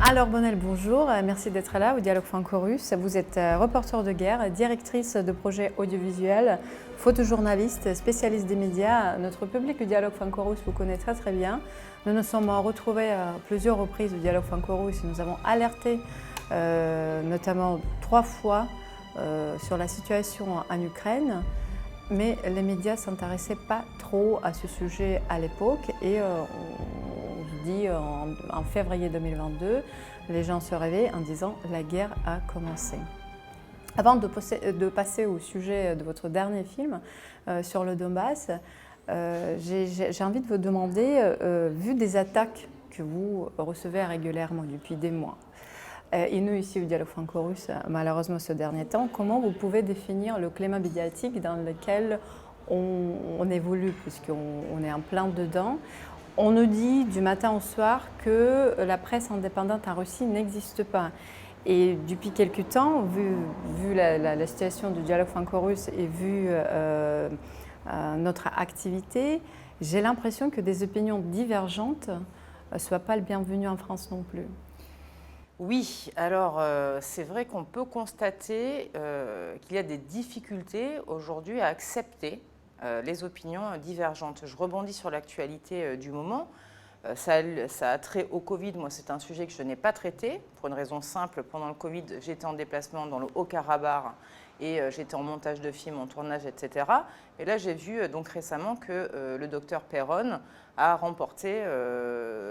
Alors Bonnel, bonjour, merci d'être là au Dialogue Franco-Russe. Vous êtes reporter de guerre, directrice de projets audiovisuels, photojournaliste, spécialiste des médias. Notre public du Dialogue Franco-Russe vous connaît très très bien. Nous nous sommes retrouvés à plusieurs reprises au Dialogue Franco-Russe et nous avons alerté notamment 3 fois sur la situation en Ukraine. Mais les médias ne s'intéressaient pas trop à ce sujet à l'époque et on dit en février 2022, les gens se réveillent en disant « la guerre a commencé ». Avant de passer au sujet de votre dernier film sur le Donbass, j'ai envie de vous demander, vu des attaques que vous recevez régulièrement depuis des mois, et nous ici au Dialogue Franco-Russe, malheureusement ce dernier temps, comment vous pouvez définir le climat médiatique dans lequel on évolue, puisqu'on est en plein dedans? On nous dit du matin au soir que la presse indépendante en Russie n'existe pas. Et depuis quelques temps, vu la situation du Dialogue Franco-Russe et vu notre activité, j'ai l'impression que des opinions divergentes ne soient pas le bienvenu en France non plus. Oui, alors c'est vrai qu'on peut constater qu'il y a des difficultés aujourd'hui à accepter les opinions divergentes. Je rebondis sur l'actualité du moment. Ça a trait au Covid. Moi, c'est un sujet que je n'ai pas traité pour une raison simple. Pendant le Covid, j'étais en déplacement dans le Haut-Karabakh et j'étais en montage de films, en tournage, etc. Et là, j'ai vu donc récemment que le docteur Perron a remporté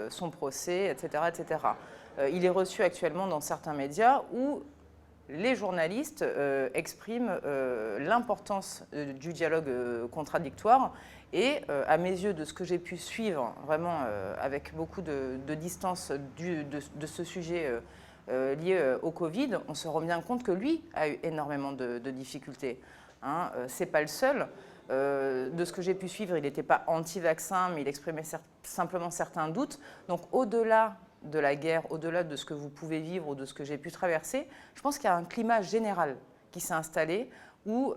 son procès, etc., etc. Il est reçu actuellement dans certains médias où les journalistes expriment l'importance du dialogue contradictoire et à mes yeux, de ce que j'ai pu suivre vraiment avec beaucoup de distance de ce sujet lié au Covid, on se rend bien compte que lui a eu énormément de difficultés. Hein. C'est pas le seul. De ce que j'ai pu suivre, il n'était pas anti-vaccin, mais il exprimait simplement certains doutes. Donc au-delà de la guerre, au-delà de ce que vous pouvez vivre ou de ce que j'ai pu traverser, je pense qu'il y a un climat général qui s'est installé où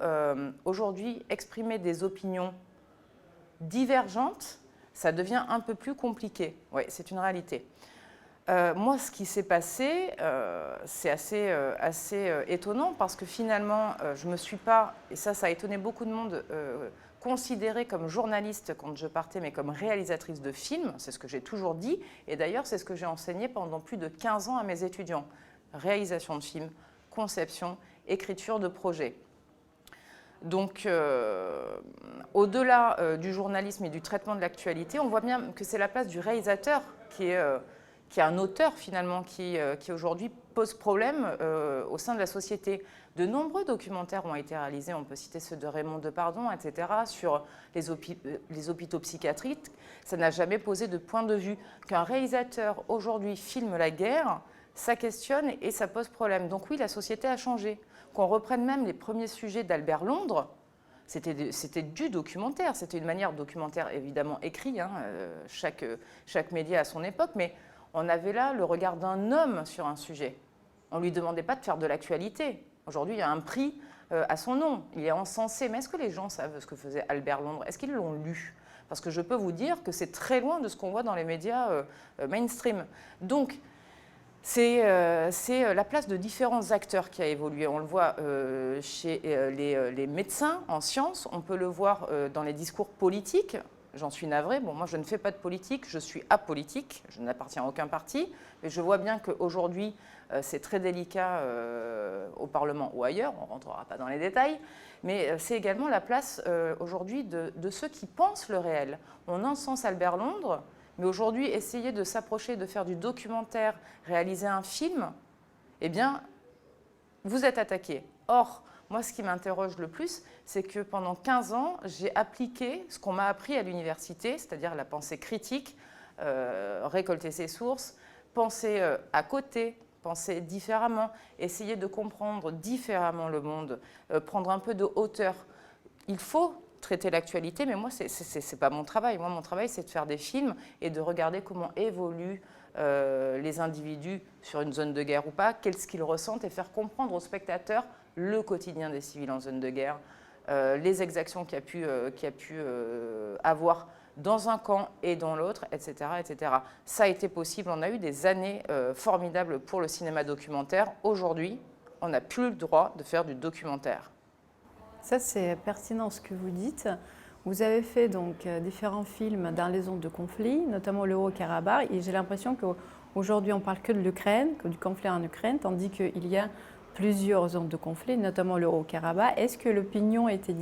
aujourd'hui, exprimer des opinions divergentes, ça devient un peu plus compliqué. Oui, c'est une réalité. Moi, ce qui s'est passé, c'est assez étonnant parce que finalement, je ne me suis pas, et ça a étonné beaucoup de monde, considérée comme journaliste quand je partais, mais comme réalisatrice de films. C'est ce que j'ai toujours dit. Et d'ailleurs, c'est ce que j'ai enseigné pendant plus de 15 ans à mes étudiants. Réalisation de films, conception, écriture de projets. Donc, au-delà du journalisme et du traitement de l'actualité, on voit bien que c'est la place du réalisateur qui est un auteur finalement, qui aujourd'hui pose problème au sein de la société. De nombreux documentaires ont été réalisés, on peut citer ceux de Raymond Depardon, etc., sur les hôpitaux psychiatriques. Ça n'a jamais posé de point de vue. Qu'un réalisateur aujourd'hui filme la guerre, ça questionne et ça pose problème. Donc oui, la société a changé. Qu'on reprenne même les premiers sujets d'Albert Londres, c'était du documentaire, c'était une manière documentaire évidemment écrit, hein, chaque média à son époque, mais on avait là le regard d'un homme sur un sujet. On ne lui demandait pas de faire de l'actualité. Aujourd'hui, il y a un prix à son nom, il est encensé. Mais est-ce que les gens savent ce que faisait Albert Londres? Est-ce qu'ils l'ont lu? Parce que je peux vous dire que c'est très loin de ce qu'on voit dans les médias mainstream. Donc, c'est la place de différents acteurs qui a évolué. On le voit chez les médecins en sciences, on peut le voir dans les discours politiques. J'en suis navrée. Bon, moi, je ne fais pas de politique, je suis apolitique, je n'appartiens à aucun parti. Mais je vois bien qu'aujourd'hui, c'est très délicat au Parlement ou ailleurs, on ne rentrera pas dans les détails. Mais c'est également la place aujourd'hui de ceux qui pensent le réel. On encense Albert Londres. Mais aujourd'hui, essayer de s'approcher, de faire du documentaire, réaliser un film, eh bien, vous êtes attaqué. Or, moi, ce qui m'interroge le plus, c'est que pendant 15 ans, j'ai appliqué ce qu'on m'a appris à l'université, c'est-à-dire la pensée critique, récolter ses sources, penser à côté, penser différemment, essayer de comprendre différemment le monde, prendre un peu de hauteur. Il faut traiter l'actualité, mais moi, ce n'est pas mon travail. Moi, mon travail, c'est de faire des films et de regarder comment évoluent les individus sur une zone de guerre ou pas, qu'est-ce qu'ils ressentent et faire comprendre aux spectateurs le quotidien des civils en zone de guerre, les exactions qu'il y a pu avoir dans un camp et dans l'autre, etc., etc. Ça a été possible, on a eu des années formidables pour le cinéma documentaire. Aujourd'hui, on n'a plus le droit de faire du documentaire. Ça, c'est pertinent ce que vous dites. Vous avez fait donc différents films dans les zones de conflit, notamment le Haut-Karabakh, et j'ai l'impression qu'aujourd'hui on parle que de l'Ukraine, que du conflit en Ukraine, tandis qu'il y a plusieurs zones de conflit, notamment le Haut-Karabakh. Est-ce que l'opinion était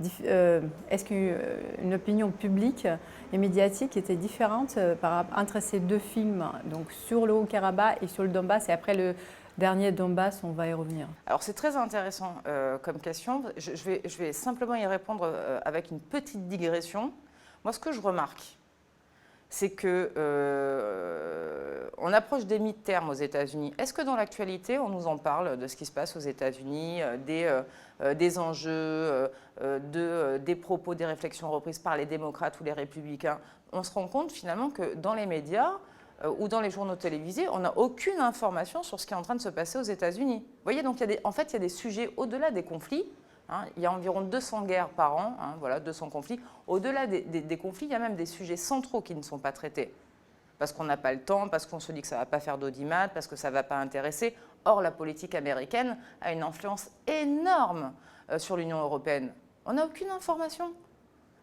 est-ce qu'une opinion publique et médiatique était différente entre ces deux films, donc sur le Haut-Karabakh et sur le Donbass, et après le dernier Donbass, on va y revenir. Alors c'est très intéressant comme question. Je vais simplement y répondre avec une petite digression. Moi, ce que je remarque, c'est que on approche des mi-termes aux États-Unis. Est-ce que dans l'actualité, on nous en parle de ce qui se passe aux États-Unis, des enjeux, des propos, des réflexions reprises par les démocrates ou les républicains? On se rend compte finalement que dans les médias ou dans les journaux télévisés, on n'a aucune information sur ce qui est en train de se passer aux États-Unis. Vous voyez, donc en fait, il y a des sujets au-delà des conflits. Hein, il y a environ 200 guerres par an, hein, voilà, 200 conflits. Au-delà des conflits, il y a même des sujets centraux qui ne sont pas traités. Parce qu'on n'a pas le temps, parce qu'on se dit que ça ne va pas faire d'audimat, parce que ça ne va pas intéresser. Or, la politique américaine a une influence énorme sur l'Union européenne. On n'a aucune information.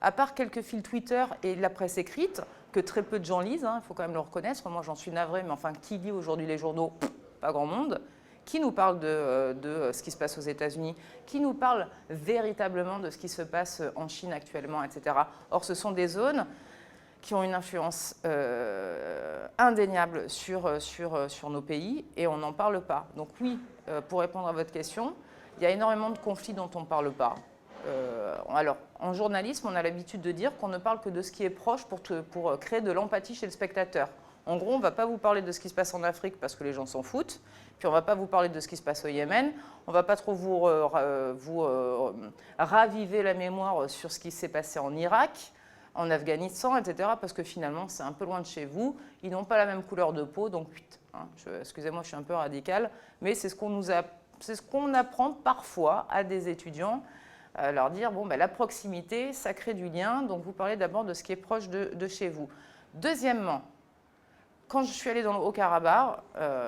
À part quelques fils Twitter et la presse écrite, que très peu de gens lisent, hein, il faut quand même le reconnaître. Moi, j'en suis navrée, mais enfin, qui lit aujourd'hui les journaux? Pas grand monde. Qui nous parle de ce qui se passe aux États-Unis? Qui nous parle véritablement de ce qui se passe en Chine actuellement, etc. Or, ce sont des zones qui ont une influence indéniable sur nos pays et on n'en parle pas. Donc oui, pour répondre à votre question, il y a énormément de conflits dont on ne parle pas. Alors, en journalisme, on a l'habitude de dire qu'on ne parle que de ce qui est proche pour créer de l'empathie chez le spectateur. En gros, on ne va pas vous parler de ce qui se passe en Afrique parce que les gens s'en foutent, puis on ne va pas vous parler de ce qui se passe au Yémen, on ne va pas trop vous raviver la mémoire sur ce qui s'est passé en Irak, en Afghanistan, etc., parce que finalement, c'est un peu loin de chez vous, ils n'ont pas la même couleur de peau, donc, hein, excusez-moi, je suis un peu radicale, mais c'est ce qu'on apprend parfois à des étudiants, leur dire, bon, ben, la proximité, ça crée du lien, donc vous parlez d'abord de ce qui est proche de chez vous. Deuxièmement, quand je suis allée dans le Haut-Karabakh,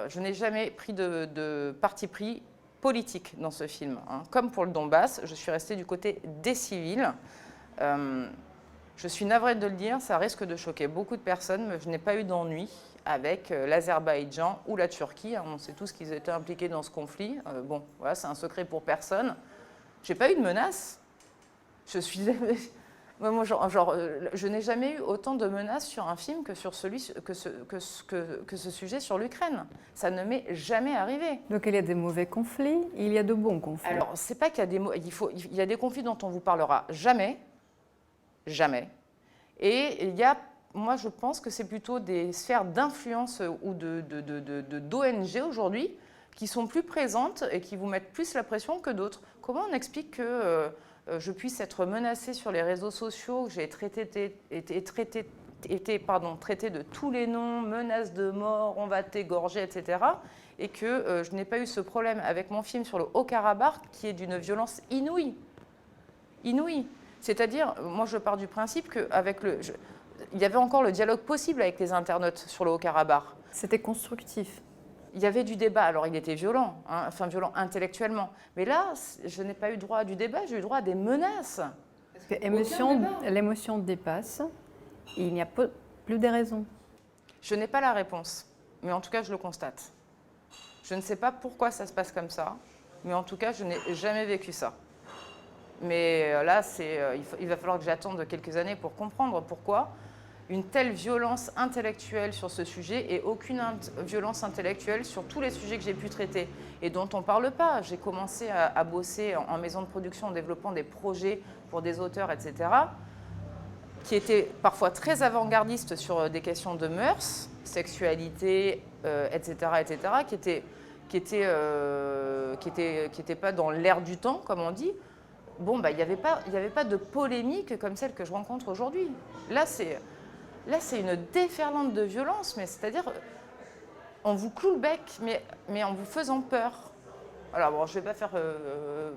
je n'ai jamais pris de parti pris politique dans ce film. Hein. Comme pour le Donbass, je suis restée du côté des civils. Je suis navrée de le dire, ça risque de choquer beaucoup de personnes, mais je n'ai pas eu d'ennui avec l'Azerbaïdjan ou la Turquie. Hein. On sait tous qu'ils étaient impliqués dans ce conflit. Bon, voilà, c'est un secret pour personne. Je n'ai pas eu de menaces. Je n'ai jamais eu autant de menaces sur un film que sur ce sujet sur l'Ukraine. Ça ne m'est jamais arrivé. Donc il y a des mauvais conflits, il y a de bons conflits. Alors, c'est pas qu'il y a il y a des conflits dont on vous parlera jamais. Jamais. Et il y a, moi je pense que c'est plutôt des sphères d'influence ou d'ONG aujourd'hui qui sont plus présentes et qui vous mettent plus la pression que d'autres. Comment on explique que je puisse être menacée sur les réseaux sociaux, que j'ai été traitée de tous les noms, menaces de mort, on va t'égorger, etc. Et que je n'ai pas eu ce problème avec mon film sur le Haut-Karabakh qui est d'une violence inouïe. Inouïe. C'est-à-dire, moi je pars du principe qu'il y avait encore le dialogue possible avec les internautes sur le Haut-Karabakh. C'était constructif. Il y avait du débat, alors il était violent, hein, enfin violent intellectuellement. Mais là, je n'ai pas eu droit à du débat, j'ai eu droit à des menaces. Parce que l'émotion dépasse, et il n'y a plus de raison. Je n'ai pas la réponse, mais en tout cas je le constate. Je ne sais pas pourquoi ça se passe comme ça, mais en tout cas je n'ai jamais vécu ça. Mais là, il va falloir que j'attende quelques années pour comprendre pourquoi une telle violence intellectuelle sur ce sujet et aucune violence intellectuelle sur tous les sujets que j'ai pu traiter et dont on ne parle pas. J'ai commencé à bosser en maison de production en développant des projets pour des auteurs, etc., qui étaient parfois très avant-gardistes sur des questions de mœurs, sexualité, etc., qui étaient pas dans l'air du temps, comme on dit. Bon, bah, il n'y avait pas de polémique comme celle que je rencontre aujourd'hui. Là, c'est une déferlante de violence, mais c'est-à-dire, on vous cloue le bec, mais en vous faisant peur. Alors, bon, je ne vais pas faire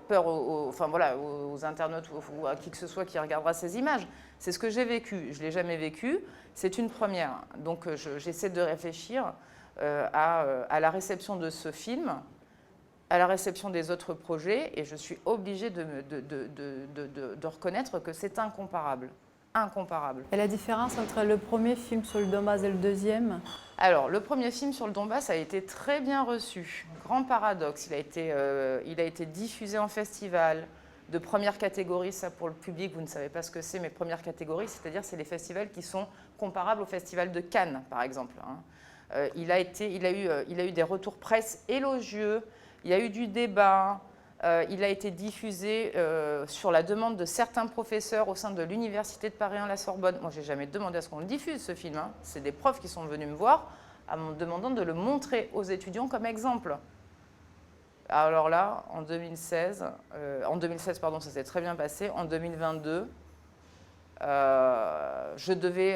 peur aux internautes ou à qui que ce soit qui regardera ces images. C'est ce que j'ai vécu. Je ne l'ai jamais vécu. C'est une première. Donc, j'essaie de réfléchir à la réception de ce film, à la réception des autres projets, et je suis obligée de reconnaître que c'est incomparable. Incomparable. Et la différence entre le premier film sur le Donbass et le deuxième? Alors, le premier film sur le Donbass a été très bien reçu. Grand paradoxe, il a été diffusé en festival de première catégorie. Ça, pour le public, vous ne savez pas ce que c'est, mais première catégorie, c'est-à-dire c'est les festivals qui sont comparables au festival de Cannes, par exemple. Il a eu des retours presse élogieux, il y a eu du débat. Il a été diffusé sur la demande de certains professeurs au sein de l'Université de Paris 1 la Sorbonne. Moi, je n'ai jamais demandé à ce qu'on le diffuse, ce film. C'est des profs qui sont venus me voir en me demandant de le montrer aux étudiants comme exemple. Alors là, en 2016, pardon, ça s'est très bien passé. En 2022, je devais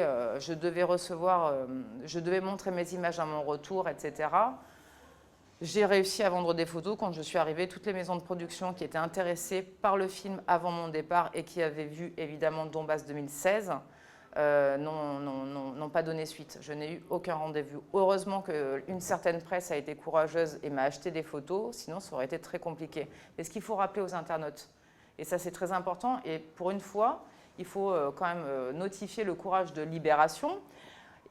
montrer mes images à mon retour, etc. J'ai réussi à vendre des photos. Quand je suis arrivée, toutes les maisons de production qui étaient intéressées par le film avant mon départ et qui avaient vu évidemment Donbass 2016 n'ont pas donné suite. Je n'ai eu aucun rendez-vous. Heureusement qu'une certaine presse a été courageuse et m'a acheté des photos, sinon ça aurait été très compliqué. Mais ce qu'il faut rappeler aux internautes, et ça c'est très important, et pour une fois, il faut quand même notifier le courage de Libération.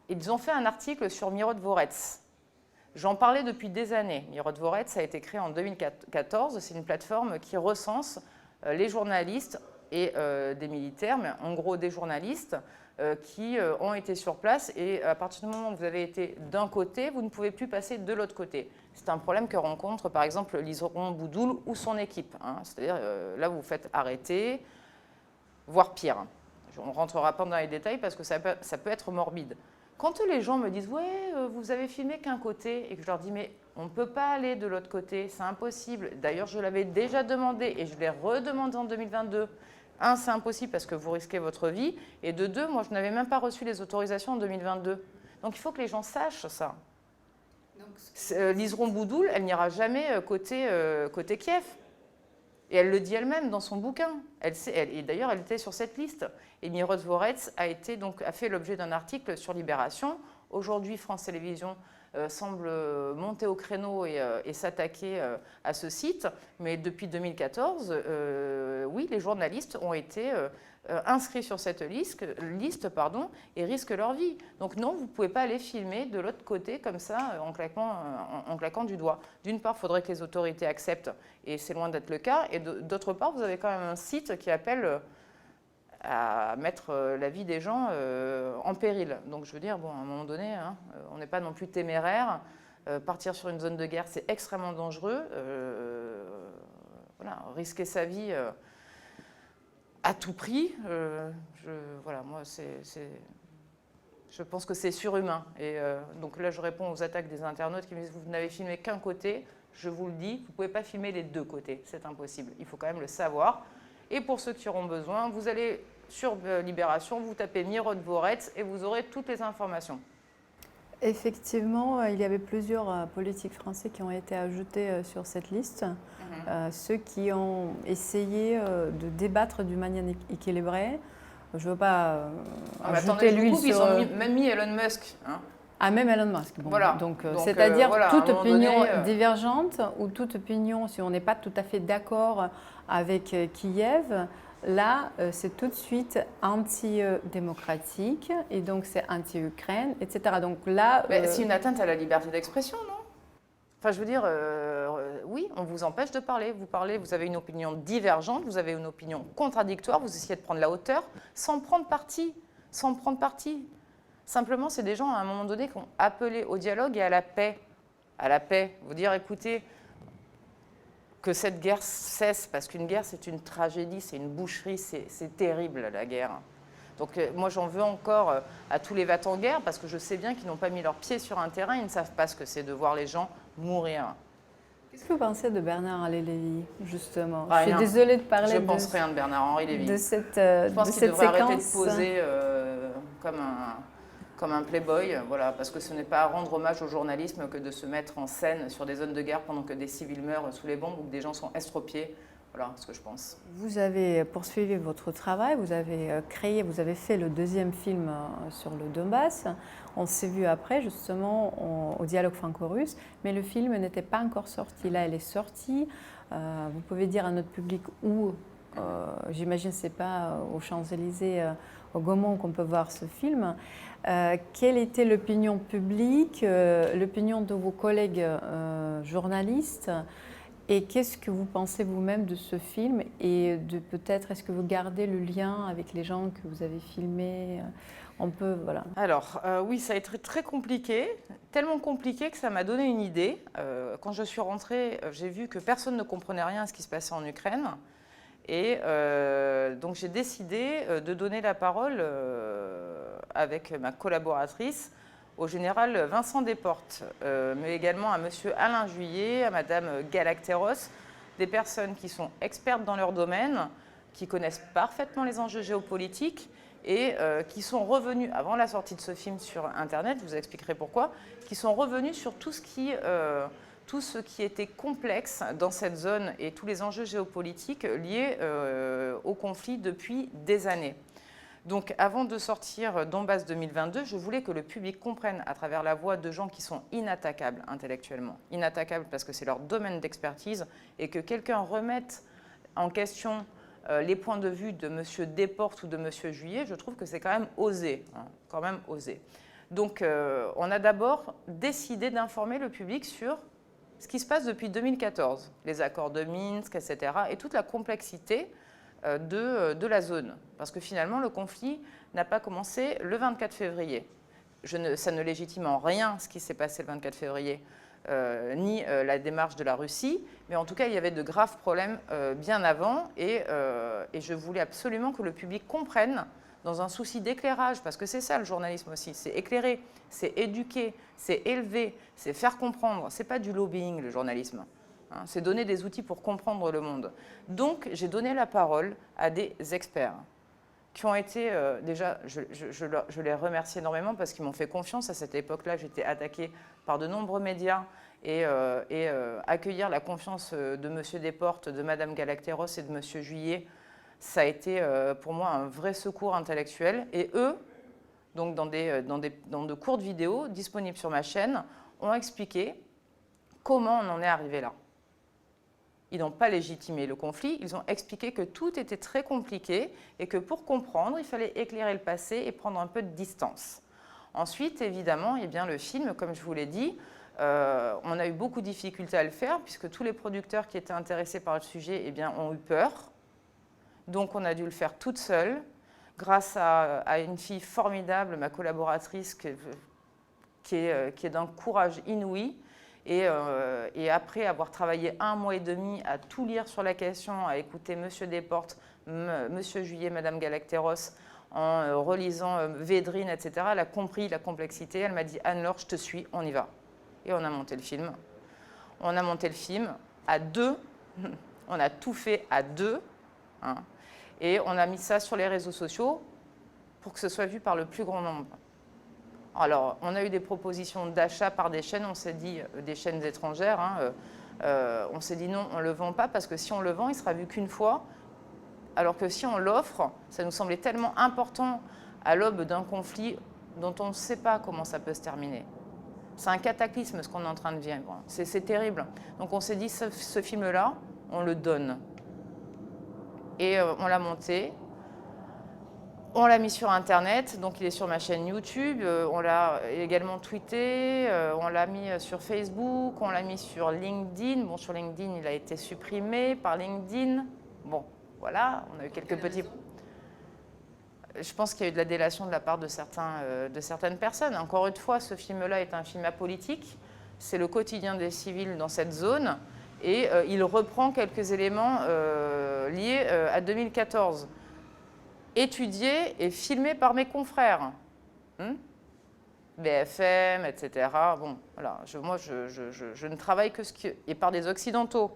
Ils ont fait un article sur Mirotvorets. J'en parlais depuis des années. Mirotvorets a été créé en 2014. C'est une plateforme qui recense les journalistes et des militaires, mais en gros des journalistes qui ont été sur place. Et à partir du moment où vous avez été d'un côté, vous ne pouvez plus passer de l'autre côté. C'est un problème que rencontre par exemple Lizron Boudoul ou son équipe. C'est-à-dire là, vous vous faites arrêter, voire pire. On ne rentrera pas dans les détails parce que ça peut être morbide. Quand les gens me disent « ouais, vous avez filmé qu'un côté » et que je leur dis « mais on ne peut pas aller de l'autre côté, c'est impossible ». D'ailleurs, je l'avais déjà demandé et je l'ai redemandé en 2022. Un, c'est impossible parce que vous risquez votre vie. Et de deux, moi, je n'avais même pas reçu les autorisations en 2022. Donc, il faut que les gens sachent ça. Lizron Boudoul, elle n'ira jamais côté Kiev. Et elle le dit elle-même dans son bouquin. Et d'ailleurs, elle était sur cette liste. Et Mirotvorets a fait l'objet d'un article sur Libération. Aujourd'hui, France Télévisions semble monter au créneau et s'attaquer à ce site. Mais depuis 2014, oui, les journalistes ont été inscrits sur cette liste et risquent leur vie. Donc non, vous ne pouvez pas aller filmer de l'autre côté comme ça en claquant du doigt. D'une part, il faudrait que les autorités acceptent, et c'est loin d'être le cas. Et d'autre part, vous avez quand même un site qui appelle à mettre la vie des gens en péril. Donc je veux dire, bon, à un moment donné, on n'est pas non plus téméraire. Partir sur une zone de guerre, c'est extrêmement dangereux. Voilà, risquer sa vie à tout prix, moi, je pense que c'est surhumain. Et donc là, je réponds aux attaques des internautes qui me disent « vous n'avez filmé qu'un côté ». Je vous le dis, vous ne pouvez pas filmer les deux côtés, c'est impossible. Il faut quand même le savoir. Et pour ceux qui auront besoin, vous allez sur Libération, vous tapez Mirotvorets et vous aurez toutes les informations. Effectivement, il y avait plusieurs politiques français qui ont été ajoutés sur cette liste. Ceux qui ont essayé de débattre d'une manière équilibrée. Je ne veux pas ajouter l'huile sur... Ils ont même mis Elon Musk. Ah, même Elon Musk. Bon, voilà. Donc c'est-à-dire voilà, toute opinion divergente ou toute opinion, si on n'est pas tout à fait d'accord avec Kiev, là, c'est tout de suite anti-démocratique et donc c'est anti-Ukraine, etc. Donc là, c'est une atteinte à la liberté d'expression, non? Enfin, je veux dire, oui, on vous empêche de parler. Vous avez une opinion divergente, vous avez une opinion contradictoire, vous essayez de prendre la hauteur sans prendre parti. Simplement, c'est des gens, à un moment donné, qui ont appelé au dialogue et à la paix. À la paix. Vous dire, écoutez, que cette guerre cesse, parce qu'une guerre, c'est une tragédie, c'est une boucherie, c'est terrible, la guerre. Donc moi, j'en veux encore à tous les va-t-en-guerre, parce que je sais bien qu'ils n'ont pas mis leurs pieds sur un terrain, ils ne savent pas ce que c'est de voir les gens mourir. Qu'est-ce que vous pensez de Bernard-Henri Lévy, justement? Rien. Je suis désolée de parler Je pense rien de Bernard-Henri Lévy. De cette Je pense qu'il devrait arrêter de séquence. poser comme un playboy, voilà, parce que ce n'est pas rendre hommage au journalisme que de se mettre en scène sur des zones de guerre pendant que des civils meurent sous les bombes ou que des gens sont estropiés Voilà ce que je pense. Vous avez poursuivi votre travail, vous avez fait le deuxième film sur le Donbass. On s'est vu après justement au Dialogue franco-russe, mais le film n'était pas encore sorti. Là, il est sorti. Vous pouvez dire à notre public où, j'imagine que ce n'est pas aux Champs-Élysées, au Gaumont qu'on peut voir ce film. Quelle était l'opinion publique, l'opinion de vos collègues journalistes? Et qu'est-ce que vous pensez vous-même de ce film? Et de peut-être, est-ce que vous gardez le lien avec les gens que vous avez filmés? On peut, voilà. Alors, oui, ça a été très compliqué, tellement compliqué que ça m'a donné une idée. Quand je suis rentrée, j'ai vu que personne ne comprenait rien à ce qui se passait en Ukraine. Et donc, j'ai décidé de donner la parole avec ma collaboratrice au général Vincent Desportes, mais également à monsieur Alain Juillet, à madame Galacteros, des personnes qui sont expertes dans leur domaine, qui connaissent parfaitement les enjeux géopolitiques et qui sont revenus, avant la sortie de ce film sur Internet, je vous expliquerai pourquoi, qui sont revenus sur tout ce qui était complexe dans cette zone et tous les enjeux géopolitiques liés au conflit depuis des années. Donc, avant de sortir Donbass 2022, je voulais que le public comprenne à travers la voix de gens qui sont inattaquables intellectuellement, inattaquables parce que c'est leur domaine d'expertise, et que quelqu'un remette en question les points de vue de M. Desportes ou de M. Juillet, je trouve que c'est quand même osé. Quand même osé. Donc, on a d'abord décidé d'informer le public sur ce qui se passe depuis 2014, les accords de Minsk, etc., et toute la complexité de la zone. Parce que finalement, le conflit n'a pas commencé le 24 février. Ça ne légitime en rien ce qui s'est passé le 24 février, ni la démarche de la Russie, mais en tout cas, il y avait de graves problèmes bien avant, et je voulais absolument que le public comprenne, dans un souci d'éclairage, parce que c'est ça le journalisme aussi, c'est éclairer, c'est éduquer, c'est élever, c'est faire comprendre. C'est pas du lobbying, le journalisme. C'est donner des outils pour comprendre le monde. Donc, j'ai donné la parole à des experts qui ont été, déjà, je les remercie énormément parce qu'ils m'ont fait confiance. À cette époque-là, j'étais attaquée par de nombreux médias et accueillir la confiance de M. Desportes, de Mme Galacteros et de M. Juillet, ça a été pour moi un vrai secours intellectuel. Et eux, donc dans de courtes vidéos disponibles sur ma chaîne, ont expliqué comment on en est arrivé là. Ils n'ont pas légitimé le conflit, ils ont expliqué que tout était très compliqué et que pour comprendre, il fallait éclairer le passé et prendre un peu de distance. Ensuite, évidemment, eh bien, le film, comme je vous l'ai dit, on a eu beaucoup de difficultés à le faire puisque tous les producteurs qui étaient intéressés par le sujet eh bien, ont eu peur. Donc, on a dû le faire toute seule, grâce à une fille formidable, ma collaboratrice, qui est d'un courage inouï. Et après avoir travaillé 1 mois et demi à tout lire sur la question, à écouter M. Desportes, M. Juillet, Mme Galacteros, en relisant Védrine, etc., elle a compris la complexité. Elle m'a dit « Anne-Laure, je te suis, on y va ». Et on a monté le film. On a monté le film à deux. On a tout fait à deux. Hein. Et on a mis ça sur les réseaux sociaux pour que ce soit vu par le plus grand nombre. Alors, on a eu des propositions d'achat par des chaînes, on s'est dit, des chaînes étrangères, hein, on s'est dit non, on ne le vend pas parce que si on le vend, il sera vu qu'une fois, alors que si on l'offre, ça nous semblait tellement important à l'aube d'un conflit dont on ne sait pas comment ça peut se terminer. C'est un cataclysme ce qu'on est en train de vivre, c'est terrible. Donc on s'est dit, ce film-là, on le donne. Et on l'a monté. On l'a mis sur Internet, donc il est sur ma chaîne YouTube, on l'a également tweeté, on l'a mis sur Facebook, on l'a mis sur LinkedIn. Bon, sur LinkedIn, il a été supprimé par LinkedIn. Bon, voilà, on a eu quelques petits... Je pense qu'il y a eu de la délation de la part de certaines personnes. Encore une fois, ce film-là est un film apolitique. C'est le quotidien des civils dans cette zone. Et il reprend quelques éléments liés à 2014. Étudié et filmé par mes confrères, BFM, etc. Bon, voilà, moi, je ne travaille que et par des Occidentaux.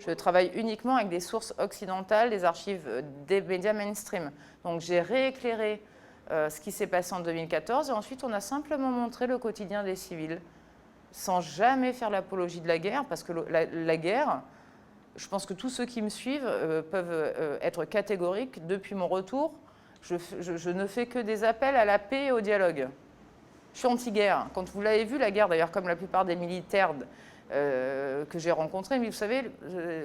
Je travaille uniquement avec des sources occidentales, des archives des médias mainstream. Donc, j'ai rééclairé ce qui s'est passé en 2014 et ensuite, on a simplement montré le quotidien des civils, sans jamais faire l'apologie de la guerre, parce que la guerre, je pense que tous ceux qui me suivent peuvent être catégoriques. Depuis mon retour, je ne fais que des appels à la paix et au dialogue. Je suis anti-guerre. Quand vous l'avez vu, la guerre, d'ailleurs, comme la plupart des militaires que j'ai rencontrés, mais vous savez,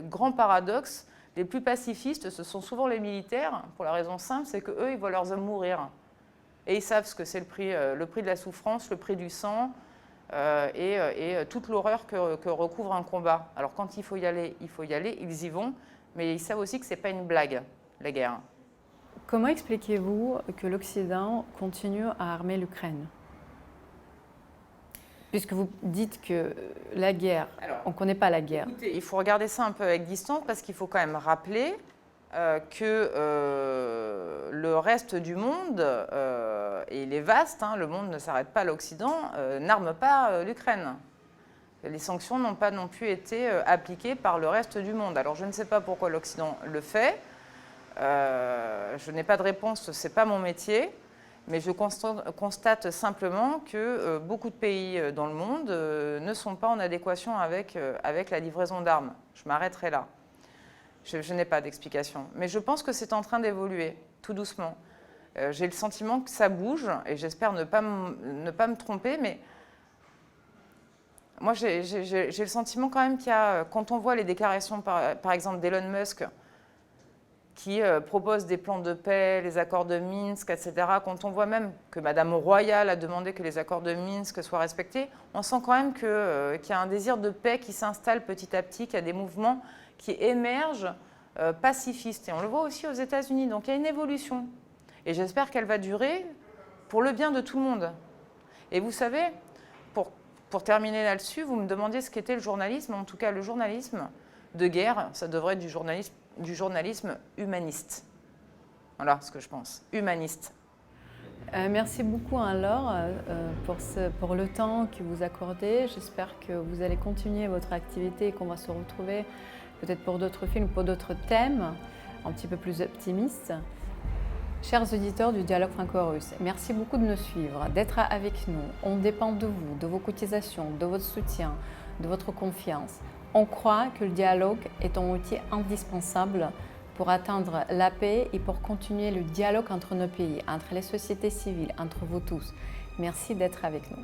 grand paradoxe, les plus pacifistes, ce sont souvent les militaires, pour la raison simple, c'est qu'eux, ils voient leurs hommes mourir. Et ils savent ce que c'est le prix de la souffrance, le prix du sang, et toute l'horreur que recouvre un combat. Alors quand il faut y aller, ils y vont, mais ils savent aussi que ce n'est pas une blague, la guerre. Comment expliquez-vous que l'Occident continue à armer l'Ukraine? Puisque vous dites que la guerre, on ne connaît pas la guerre. Écoutez, il faut regarder ça un peu avec distance parce qu'il faut quand même rappeler que le reste du monde, et il est vaste, hein, le monde ne s'arrête pas à l'Occident, n'arme pas l'Ukraine. Les sanctions n'ont pas non plus été appliquées par le reste du monde. Alors je ne sais pas pourquoi l'Occident le fait. Je n'ai pas de réponse, ce n'est pas mon métier. Mais je constate simplement que beaucoup de pays dans le monde ne sont pas en adéquation avec la livraison d'armes. Je m'arrêterai là. Je n'ai pas d'explication. Mais je pense que c'est en train d'évoluer, tout doucement. J'ai le sentiment que ça bouge, et j'espère ne pas me tromper, mais moi j'ai le sentiment quand même qu'il y a, quand on voit les déclarations par exemple d'Elon Musk, qui propose des plans de paix, les accords de Minsk, etc., quand on voit même que Madame Royal a demandé que les accords de Minsk soient respectés, on sent quand même qu'il y a un désir de paix qui s'installe petit à petit, qu'il y a des mouvements qui émergent pacifistes. Et on le voit aussi aux États-Unis. Donc il y a une évolution. Et j'espère qu'elle va durer pour le bien de tout le monde. Et vous savez, pour terminer là-dessus, vous me demandiez ce qu'était le journalisme. En tout cas, le journalisme de guerre, ça devrait être du journalisme humaniste. Voilà ce que je pense, humaniste. Merci beaucoup alors pour le temps que vous accordez. J'espère que vous allez continuer votre activité et qu'on va se retrouver peut-être pour d'autres films, pour d'autres thèmes un petit peu plus optimistes. Chers auditeurs du Dialogue franco-russe, merci beaucoup de nous suivre, d'être avec nous. On dépend de vous, de vos cotisations, de votre soutien, de votre confiance. On croit que le dialogue est un outil indispensable pour atteindre la paix et pour continuer le dialogue entre nos pays, entre les sociétés civiles, entre vous tous. Merci d'être avec nous.